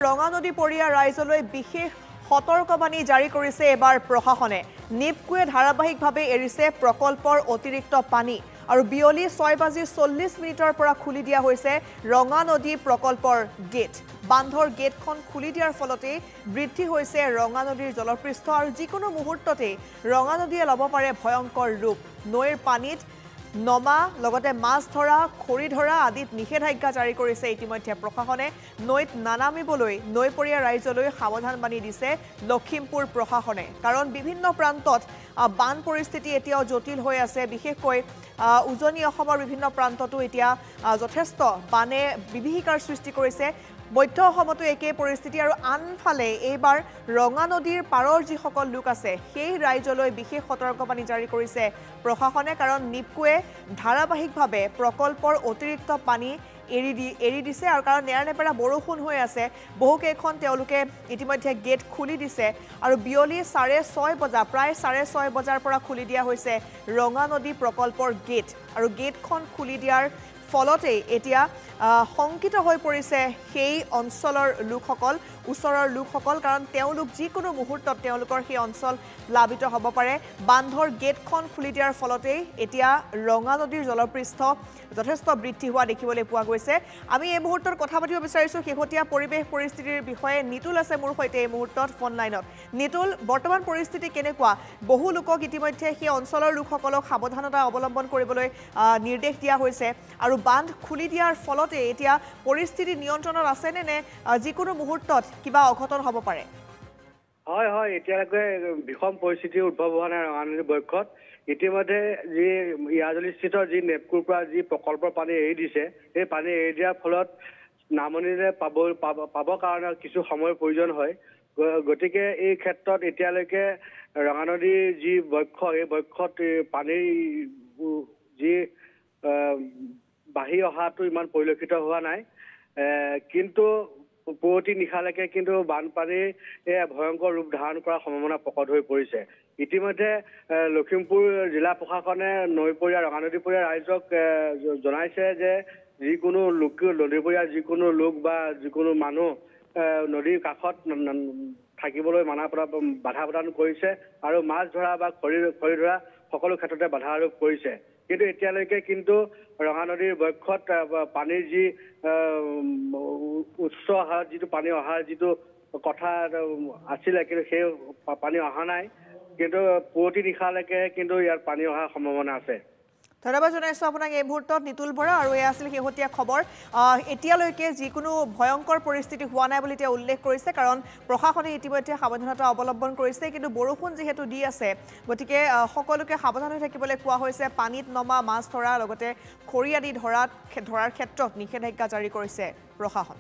ৰঙা নদী পৰীয়া ৰাইজলৈ বিশেষ সতৰ্কবাণী জাৰি কৰিছে এবাৰ প্ৰশাসনে নিপকুৱে ধাৰাবাহিকভাৱে এৰিছে প্ৰকল্পৰ অতিৰিক্ত পানী আৰু বিয়লি 6:40 পৰা খুলি দিয়া হৈছে ৰঙা নদী প্ৰকল্পৰ গেট বান্ধৰ গেটখন খুলি দিয়াৰ ফলতে বৃদ্ধি হৈছে ৰঙা নদীৰ জলপৃষ্ঠ আৰু যিকোনো মুহূৰ্ততে ৰঙা নদীয়ে ল'ব পাৰে ভয়ংকৰ ৰূপ নৈৰ পানীত নমা লগতে মাছ ধৰা খৰি ধৰা আদিত নিষেধাজ্ঞা জাৰি কৰিছে ইতিমধ্যে প্ৰশাসনে নৈত নানামিবলৈ নৈপৰীয়া ৰাইজলৈ সাৱধানবাণী দিছে লখিমপুৰ প্ৰশাসনে কাৰণ বিভিন্ন প্ৰান্তত বান পৰিস্থিতি এতিয়াও জটিল হৈ আছে বিশেষকৈ উজনি অসমৰ বিভিন্ন প্ৰান্ততো এতিয়া যথেষ্ট বানে বিভীষিকাৰ সৃষ্টি কৰিছে মধ্য অসমতো একে পৰিস্থিতি আৰু আনফালে এইবাৰ ৰঙা নদীৰ পাৰৰ যিসকল লোক আছে সেই ৰাইজলৈ বিশেষ সতৰ্কবাণী জাৰি কৰিছে প্ৰশাসনে কাৰণ নিপকুৱে ধাৰাবাহিকভাৱে প্ৰকল্পৰ অতিৰিক্ত পানী এৰি দিছে আৰু কাৰণ নেৰানেপেৰা বৰষুণ হৈ আছে বহুকেইখন তেওঁলোকে ইতিমধ্যে গেট খুলি দিছে আৰু বিয়লি 6:30 বজা প্ৰায় 6:30 বজাৰ পৰা খুলি দিয়া হৈছে ৰঙা নদী প্ৰকল্পৰ গেট আৰু গেটখন খুলি দিয়াৰ ফলতে এতিয়া সংকিত হৈ পৰিছে সেই অঞ্চলৰ লোকসকল ওচৰৰ লোকসকল কাৰণ তেওঁলোক যিকোনো মুহূৰ্তত তেওঁলোকৰ সেই অঞ্চল প্লাবিত হ'ব পাৰে বান্ধৰ গেটখন খুলি দিয়াৰ ফলতে এতিয়া ৰঙা নদীৰ জলপৃষ্ঠ যথেষ্ট বৃদ্ধি হোৱা দেখিবলৈ পোৱা গৈছে আমি এই মুহূৰ্তত কথা পাতিব বিচাৰিছো শেহতীয়া পৰিৱেশ পৰিস্থিতিৰ বিষয়ে নিতুল আছে মোৰ সৈতে এই মুহূৰ্তত ফোন লাইনত নিতুল বৰ্তমান পৰিস্থিতি কেনেকুৱা বহু লোকক ইতিমধ্যে সেই অঞ্চলৰ লোকসকলক সাৱধানতা অৱলম্বন কৰিবলৈ নিৰ্দেশ দিয়া হৈছে আৰু বান্ধ খুলি দিয়াৰ ফলতে এতিয়া পৰিস্থিতি নিয়ন্ত্ৰণত আছে নে যিকোনো মুহূৰ্তত কিবা অঘটন হ'ব পাৰে হয় হয় এতিয়ালৈকে বিষম পৰিস্থিতি উদ্ভৱ হোৱা নাই ৰঙা নদীৰ বক্ষত ইতিমধ্যে যি ইয়াজুলিস্থিত যি নেপকুৰ পৰা যি প্ৰকল্পৰ পানী এৰি দিছে সেই পানী এৰি দিয়াৰ ফলত নামনিলে পাব কাৰণে কিছু সময়ৰ প্ৰয়োজন হয় গতিকে এই ক্ষেত্ৰত এতিয়ালৈকে ৰঙা নদীৰ যি বক্ষ এই বক্ষত পানীৰ যি বাঢ়ি অহাটো ইমান পৰিলক্ষিত হোৱা নাই কিন্তু পুৱতি নিশালৈকে কিন্তু বানপানীৰ ভয়ংকৰ ৰূপ ধাৰণ কৰাৰ সম্ভাৱনা প্ৰকট হৈ পৰিছে ইতিমধ্যে লখিমপুৰ জিলা প্ৰশাসনে নৈপৰীয়া ৰঙা নদীপৰীয়া ৰাইজক জনাইছে যে যিকোনো নদীপৰীয়া যিকোনো লোক বা যিকোনো মানুহ নদীৰ কাষত থাকিবলৈ বাধা প্ৰদান কৰিছে আৰু মাছ ধৰা বা খৰি ধৰা সকলো ক্ষেত্ৰতে বাধা আৰোপ কৰিছে কিন্তু এতিয়ালৈকে কিন্তু ৰঙা নদীৰ বক্ষত পানীৰ যি উচ্চ হাৰত যিটো পানী অহাৰ যিটো কথা আছিলে কিন্তু সেই পানী অহা নাই কিন্তু পুৱতি নিশালৈকে কিন্তু ইয়াত পানী অহাৰ সম্ভাৱনা আছে ধন্যবাদ জনাইছো আপোনাক এই মুহূৰ্তত নিতুল বৰা আৰু এই আছিল শেহতীয়া খবৰ এতিয়ালৈকে যিকোনো ভয়ংকৰ পৰিস্থিতি হোৱা নাই বুলি এতিয়া উল্লেখ কৰিছে কাৰণ প্ৰশাসনে ইতিমধ্যে সাৱধানতা অৱলম্বন কৰিছে কিন্তু বৰষুণ যিহেতু দি আছে গতিকে সকলোকে সাৱধান হৈ থাকিবলৈ কোৱা হৈছে পানীত নমা মাছ ধৰা লগতে খৰি আদি ধৰাৰ ক্ষেত্ৰত নিষেধাজ্ঞা জাৰি কৰিছে প্ৰশাসন